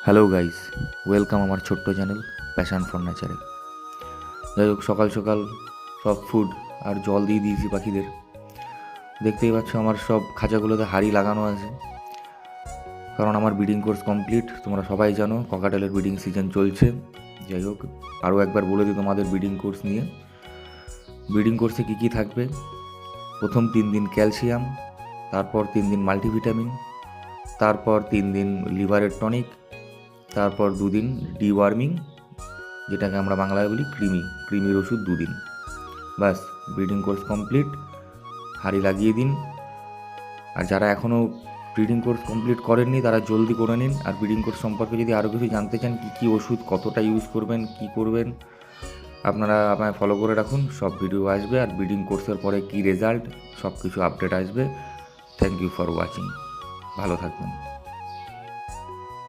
Hello guys, welcome আমার ছোট্ট channel passion for নেচারে। যাই হোক, সকাল সকাল সব ফুড আর জল দিয়ে দিয়েছি পাখিদের। দেখতেই পাচ্ছ আমার সব খাঁচাগুলোতে হাঁড়ি লাগানো আছে, কারণ আমার ব্রিডিং কোর্স কমপ্লিট। তোমরা সবাই জানো ককাটেলের ব্রিডিং সিজন চলছে। যাই হোক, আরও একবার বলে দিই তোমাদের ব্রিডিং কোর্স নিয়ে। ব্রিডিং কোর্সে কী কী থাকবে: প্রথম 3 দিন ক্যালসিয়াম, তারপর 3 দিন মাল্টিভিটামিন, তারপর 3 দিন লিভারের টনিক, তারপর 2 দিন ডিওয়ার্মিং, যেটাকে আমরা বাংলায় বলি কৃমির ওষুধ 2 দিন। ব্যাস, ব্রিডিং কোর্স কমপ্লিট। হাঁড়ি লাগিয়ে দিন। আর যারা এখনও ব্রিডিং কোর্স কমপ্লিট করেননি তারা জলদি করে নিন। আর ব্রিডিং কোর্স সম্পর্কে যদি আরও কিছু জানতে চান, কী কী ওষুধ কতটা ইউজ করবেন, কী করবেন, আপনারা আমায় ফলো করে রাখুন। সব ভিডিও আসবে, আর ব্রিডিং কোর্সের পরে কী রেজাল্ট, সব কিছু আপডেট আসবে। Thank you for watching. ভালো থাকবেন।